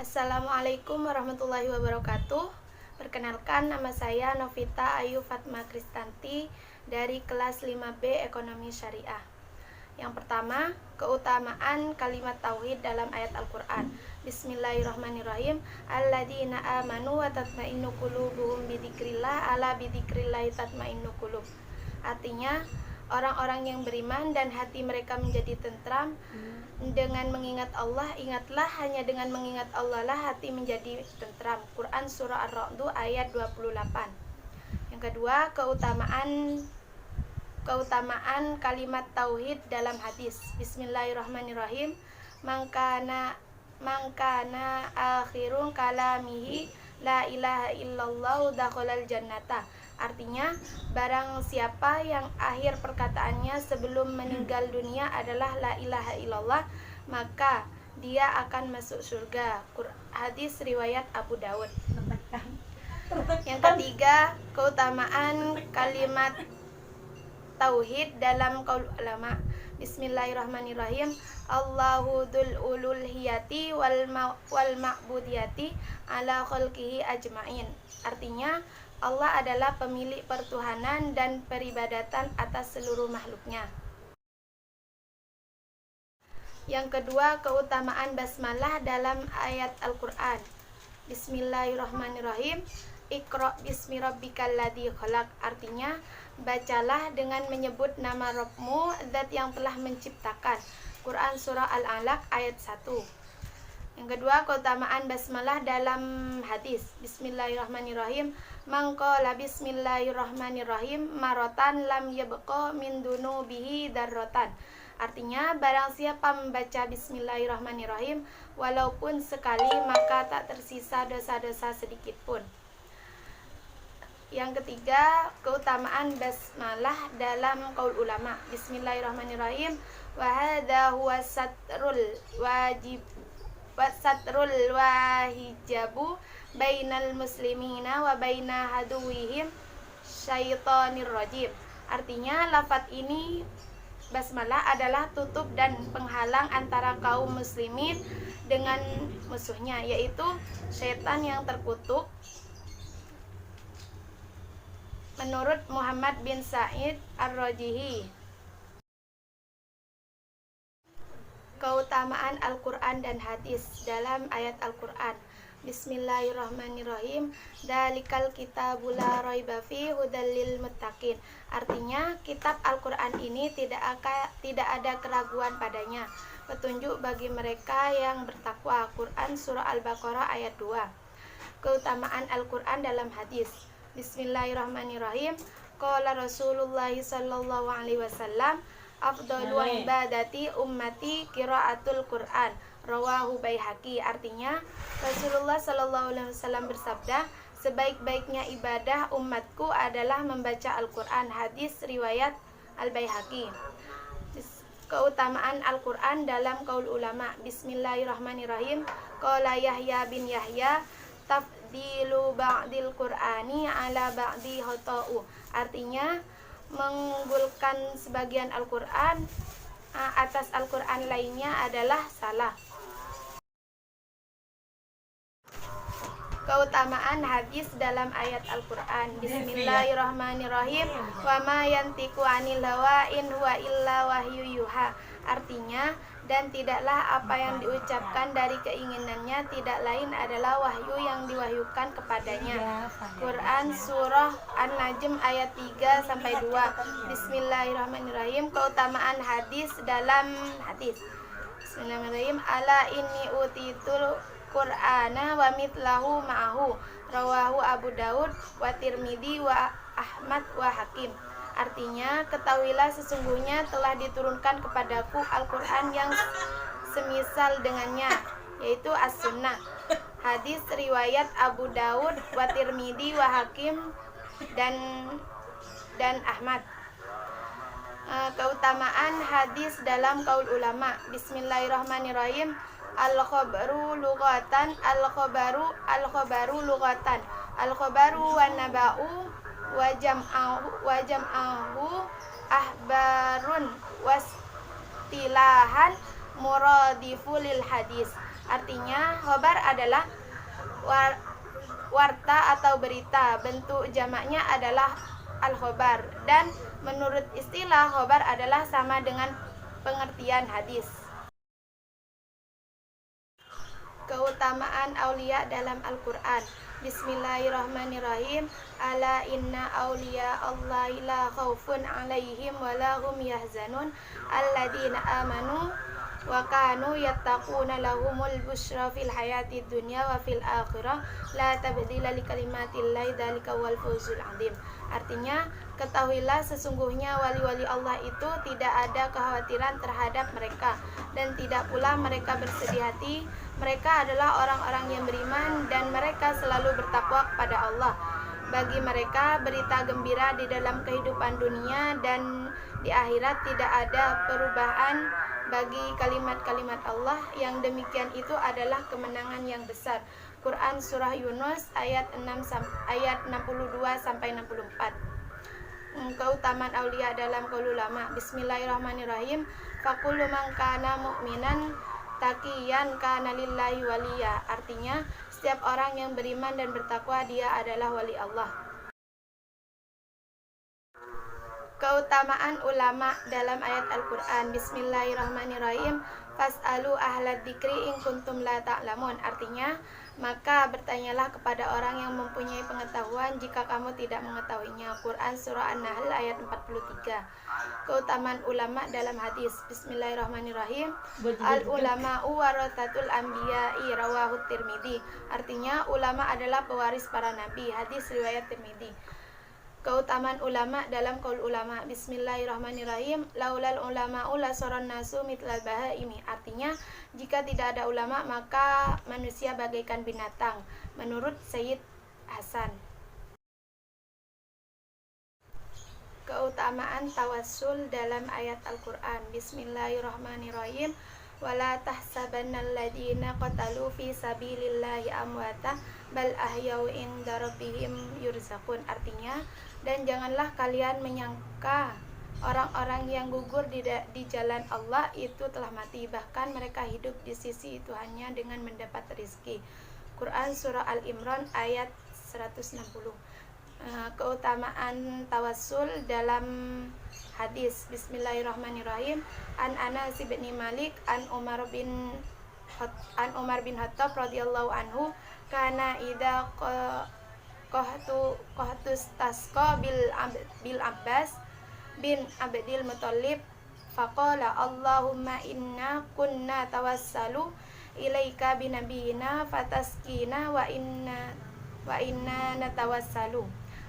Assalamualaikum warahmatullahi wabarakatuh. Perkenalkan, nama saya Novita Ayu Fatma Kristanti dari kelas 5B Ekonomi Syariah. Yang pertama, keutamaan kalimat tauhid dalam ayat Al-Qur'an. Bismillahirrahmanirrahim. Alladzina amanu wa tatmainnu qulubuhum bidzikrillah, ala bidzikrillah tatmainnu qulub. Artinya, orang-orang yang beriman dan hati mereka menjadi tentram dengan mengingat Allah. Ingatlah, hanya dengan mengingat Allah lah hati menjadi tentram. Quran surah Ar-Ra'd ayat 28. Yang kedua, keutamaan kalimat tauhid dalam hadis. Bismillahirrahmanirrahim. Mangkana akhirun kalamihi la ilaha illallah dakhalal jannata. Artinya, barang siapa yang akhir perkataannya sebelum meninggal dunia adalah la ilaha illallah, maka dia akan masuk surga. Hadis riwayat Abu Daud. Yang ketiga, keutamaan kalimat tauhid dalam qaul ulama. Bismillahirrahmanirrahim. Allahu dzul uluhiyati wal ma'budiyati ala khalqihi ajmain. Artinya, Allah adalah pemilik pertuhanan dan peribadatan atas seluruh makhluknya. Yang kedua, keutamaan basmalah dalam ayat Al-Qur'an. Bismillahirrahmanirrahim. Iqra bismi rabbikal ladzi khalaq. Artinya, bacalah dengan menyebut nama Rabbmu, zat yang telah menciptakan. Quran surah Al-Alaq ayat 1. Yang kedua, keutamaan basmalah dalam hadis. Bismillahirrahmanirrahim. Man qala bismillahirrahmanirrahim marotan lam yabqa min dunubihi darrotan. Artinya, barang siapa membaca bismillahirrahmanirrahim walaupun sekali, maka tak tersisa dosa-dosa sedikit pun. Yang ketiga, keutamaan basmalah dalam qaul ulama. Bismillahirrahmanirrahim. Wa hadza huwa satrul wahijabu bainal muslimina wa baina haduwihim syaitonir rajim. Artinya, lafaz ini basmalah adalah tutup dan penghalang antara kaum muslimin dengan musuhnya, yaitu syaitan yang terkutuk. Menurut Muhammad bin Sa'id Ar-Rajihi. Keutamaan Al-Qur'an dan hadis dalam ayat Al-Qur'an. Bismillahirrahmanirrahim. Dalikal kitabul la raiba fi hudal lil muttaqin. Artinya, kitab Al-Qur'an ini tidak ada keraguan padanya, petunjuk bagi mereka yang bertakwa. Quran surah Al-Baqarah ayat 2. Keutamaan Al-Qur'an dalam hadis. Bismillahirrahmanirrahim. Qala Rasulullah sallallahu alaihi wasallam, afdalu ibadati ummati qiraatul Qur'an. Rawahu Baihaqi. Artinya, Rasulullah sallallahu alaihi wasallam bersabda, sebaik-baiknya ibadah umatku adalah membaca Al-Qur'an. Hadis riwayat Al-Baihaqi. Keutamaan Al-Qur'an dalam qaul ulama. Bismillahirrahmanirrahim. Qala Yahya bin Yahya, tafdilu ba'dil Qur'ani ala ba'di khata'u. Artinya, mengunggulkan sebagian Al-Qur'an atas Al-Qur'an lainnya adalah salah. Keutamaan hadis dalam ayat Al-Qur'an. Bismillahirrahmanirrahim. Wa ma yantiqu 'anil hawa in huwa illa wahyu yuha. Artinya, dan tidaklah apa yang diucapkan dari keinginannya tidak lain adalah wahyu yang diwahyukan kepadanya. Quran surah An-Najm ayat 3 sampai 2. Bismillahirrahmanirrahim. Keutamaan hadis dalam hadis. Bismillahirrahmanirrahim. Ala inni utitul Qur'ana wa mitlahu ma'ahu. Rawahu Abu Daud wa Tirmidzi wa Ahmad wa Hakim. Artinya, ketahuilah sesungguhnya telah diturunkan kepadaku Al-Qur'an yang semisal dengannya, yaitu As-Sunnah. Hadis riwayat Abu Daud wa Tirmidzi wa Hakim dan Ahmad. Keutamaan hadis dalam qaul ulama. Bismillahirrahmanirrahim. Al-khabaru lughatan, al-khabaru lughatan, al-khabaru wan naba'u wa jam'ahu ahbarun wastilahan muradifu lil hadis. Artinya, khobar adalah warta atau berita. Bentuk jamaknya adalah al-khobar. Dan menurut istilah, khobar adalah sama dengan pengertian hadis. Keutamaan aulia dalam Al-Quran. Bismillahirrahmanirrahim. Ala inna aulia Allahi la khaufun alaihim wa la hum yahzanun alladzina amanu wa kanu yattaquna lahumul busyra fil hayati dunya wa fil akhirah la tabdila li kalimatillahi dzalika wal fawzul adzim. Artinya, ketahuilah sesungguhnya wali-wali Allah itu tidak ada kekhawatiran terhadap mereka dan tidak pula mereka bersedih hati. Mereka adalah orang-orang yang beriman dan mereka selalu bertakwa kepada Allah. Bagi mereka berita gembira di dalam kehidupan dunia dan di akhirat tidak ada perubahan bagi kalimat-kalimat Allah. Yang demikian itu adalah kemenangan yang besar. Quran Surah Yunus ayat 62 sampai 64. Keutamaan aulia dalam qaul ulama. Bismillahirrahmanirrahim. Faqulu man kana mu'minan taqiyan kana lillahi waliya. Artinya, setiap orang yang beriman dan bertakwa dia adalah wali Allah. Keutamaan ulama dalam ayat Al-Quran. Bismillahirrahmanirrahim. Fas'alu ahlad dzikri in kuntum la ta'lamun. Artinya, maka bertanyalah kepada orang yang mempunyai pengetahuan jika kamu tidak mengetahuinya. Quran Surah An-Nahl ayat 43. Keutamaan ulama dalam hadis. Bismillahirrahmanirrahim. Al-ulama'u warathatul anbiya'i rawahu Tirmidzi. Artinya, ulama adalah pewaris para nabi. Hadis riwayat Tirmidzi. Keutamaan ulama dalam qaul ulama. Bismillahirrahmanirrahim. Laulal ulama'u lasaran nasu mitlal bahaimi. Artinya, jika tidak ada ulama maka manusia bagaikan binatang. Menurut Sayyid Hasan. Keutamaan tawassul dalam ayat Al-Quran. Bismillahirrahmanirrahim. Wala tahsabannal ladzina qatalu fi sabilillahi amwata bal ahyau inda rabbihim yurzaqun. Artinya, dan janganlah kalian menyangka orang-orang yang gugur di jalan Allah itu telah mati, bahkan mereka hidup di sisi Tuhannya dengan mendapat rezeki. Quran Surah Al-Imran ayat 160. Keutamaan tawassul dalam hadis. Bismillahirrahmanirrahim. An Anas bin Malik an Umar bin Khattab radhiyallahu anhu kana idza qahtus tasqa bil Abbas bin Abdil Muthalib faqala Allahumma inna kunna tawassalu ilaika binabiyina fataskina wa inna natawassalu.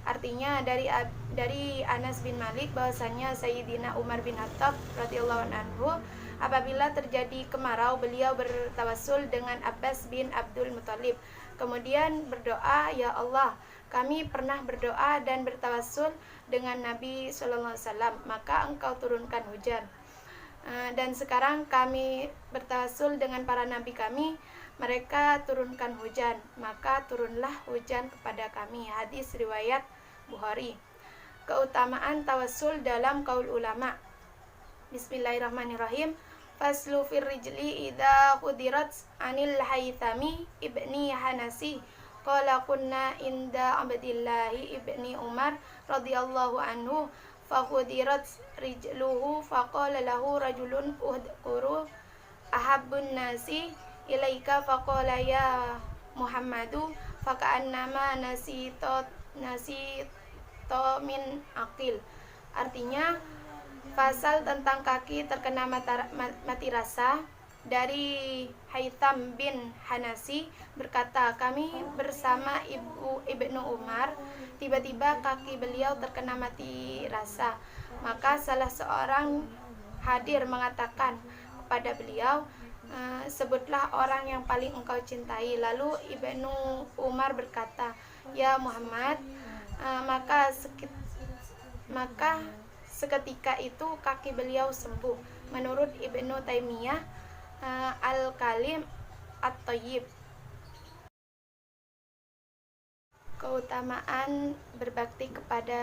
Artinya, dari Anas bin Malik bahwasanya Sayyidina Umar bin Khattab radhiyallahu anhu apabila terjadi kemarau beliau bertawassul dengan Abbas bin Abdul Muthalib. Kemudian berdoa, ya Allah, kami pernah berdoa dan bertawassul dengan Nabi sallallahu alaihi wasallam, maka Engkau turunkan hujan. Dan sekarang kami bertawassul dengan para nabi kami, mereka turunkan hujan, maka turunlah hujan kepada kami. Hadis riwayat Bukhari. Keutamaan tawassul dalam qaul ulama. Bismillahirrahmanirrahim. Faslu fir rijli idza khudirat anil haythami ibni Hanasi qala kunna inda Abdillahi ibni Umar radhiyallahu anhu fakhudirat rijluhu faqala lahu rajulun udhkuru ahabbun nasi ilaika faqala ya Muhammadu faka'annama nasito min akil. Artinya, pasal tentang kaki terkena mati rasa. Dari Haytham bin Hanasi berkata, kami bersama Ibnu Umar, tiba-tiba kaki beliau terkena mati rasa. Maka salah seorang hadir mengatakan kepada beliau, sebutlah orang yang paling engkau cintai. Lalu Ibnu Umar berkata, ya Muhammad. Maka seketika itu kaki beliau sembuh. Menurut Ibnu Taimiyah Al-Kalim At-Thayyib. Keutamaan berbakti kepada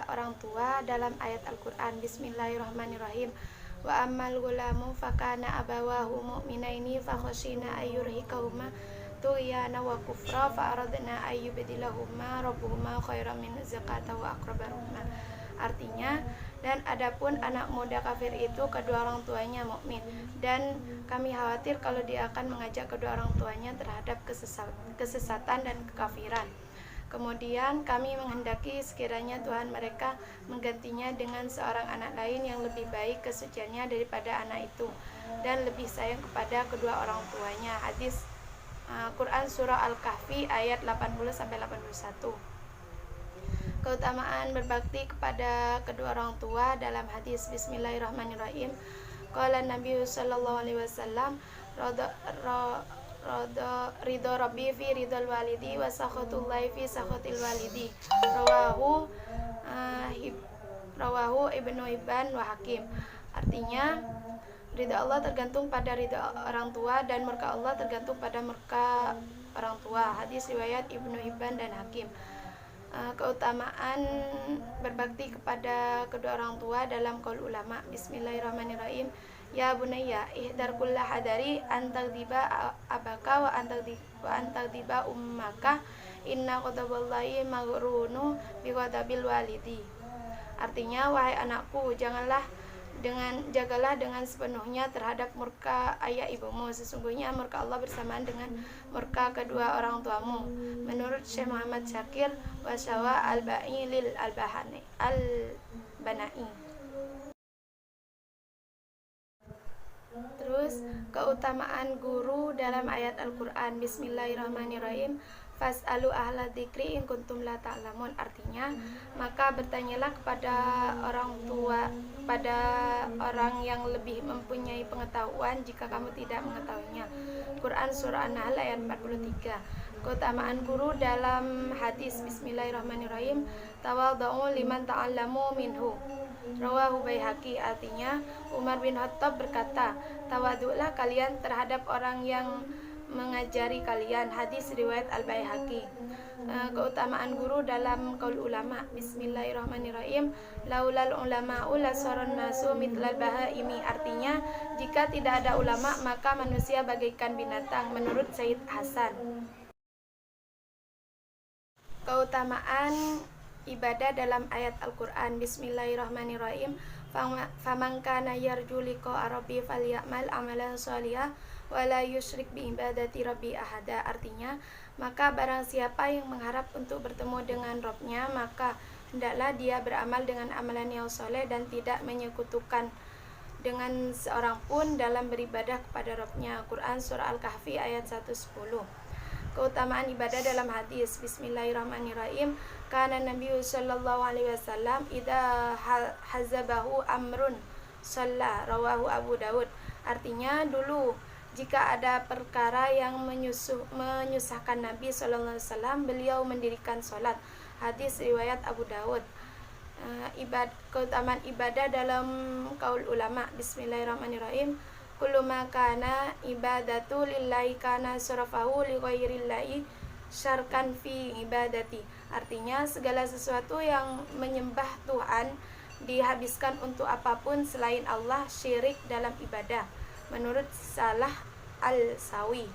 orang tua dalam ayat Al-Quran. Bismillahirrahmanirrahim. Wa ammal gulamu fakana abawahu mu'minaini fakhasyina ayyurhikahuma tughyanan wa kufra fa aradna ayyubdilahuma rabbuhuma khairan min zakata wa aqrabahuma. Artinya, dan adapun anak muda kafir itu kedua orang tuanya mukmin, dan kami khawatir kalau dia akan mengajak kedua orang tuanya terhadap kesesatan dan kekafiran. Kemudian kami menghendaki sekiranya Tuhan mereka menggantinya dengan seorang anak lain yang lebih baik kesuciannya daripada anak itu dan lebih sayang kepada kedua orang tuanya. Hadis Quran Surah Al-Kahfi ayat 80-81. Keutamaan berbakti kepada kedua orang tua dalam hadis Bismillahirrahmanirrahim. Qala Nabi sallallahu alaihi wasallam, ridho rabbi fi ridhol walidi wa sakhatullahi fi sakhatil walidi. Rawahu Ibnu Hibban wa Hakim. Artinya, ridha Allah tergantung pada ridha orang tua dan murka Allah tergantung pada murka orang tua. Hadis riwayat Ibnu Hibban dan Hakim. Keutamaan berbakti kepada kedua orang tua dalam qaul ulama. Bismillahirrahmanirrahim. Ya bunayya ihdar kulla hadari antagdiba abaka wa antagdiba ummaka inna qadaballahi maghrunu biqadabil walidi. Artinya, wahai anakku, jagalah dengan sepenuhnya terhadap murka ayah ibumu. Sesungguhnya murka Allah bersamaan dengan murka kedua orang tuamu. Menurut Syekh Muhammad Syakir Wasyawa al-Ba'i lil al-Banai. Terus keutamaan guru dalam ayat Al-Qur'an. Bismillahirrahmanirrahim. Fas'alu ahla dzikri in kuntum la ta'lamun. Artinya, maka bertanyalah kepada orang tua, pada orang yang lebih mempunyai pengetahuan jika kamu tidak mengetahuinya. Quran Surah An-Nahl ayat 43. Keutamaan guru dalam hadis Bismillahirrahmanirrahim. Tawadhu liman ta'allamu minhu. Rawahu Baihaqi. Artinya, Umar bin Khattab berkata, tawadhulah kalian terhadap orang yang mengajari kalian. Hadis riwayat Al-Baihaqi. Keutamaan guru dalam qaul ulama. Bismillahirrahmanirrahim. Laulal ulama'u lasaron nasu mitlal bahaimi. Artinya, jika tidak ada ulama maka manusia bagaikan binatang. Menurut Said Hasan. Keutamaan ibadah dalam ayat Al-Qur'an. Bismillahirrahmanirrahim. Faman kana yarju liqa rabbi falyamal amalan shalihah wala yusyrik bi ibadati rabbi ahada. Artinya, maka barang siapa yang mengharap untuk bertemu dengan Rabb-nya, maka hendaklah dia beramal dengan amalan yang soleh dan tidak menyekutukan dengan seorang pun dalam beribadah kepada Rabb-nya. Quran Surah Al-Kahfi ayat 110. Keutamaan ibadah dalam hadis. Bismillahirrahmanirrahim. Kana Nabi sallallahu alaihi wasallam idza hazabahu amrun shalla. Rawahu Abu Daud. Artinya, dulu jika ada perkara yang menyusahkan Nabi sallallahu alaihi wasallam, beliau mendirikan salat. Hadis riwayat Abu Daud. Keutamaan ibadah dalam qaul ulama. Bismillahirrahmanirrahim. Kullu ma kana ibadatu lillahi kana sarafahu li ghairillahi syarkan fi ibadati. Artinya, segala sesuatu yang menyembah Tuhan dihabiskan untuk apapun selain Allah syirik dalam ibadah. Menurut Salah Al-Sawi.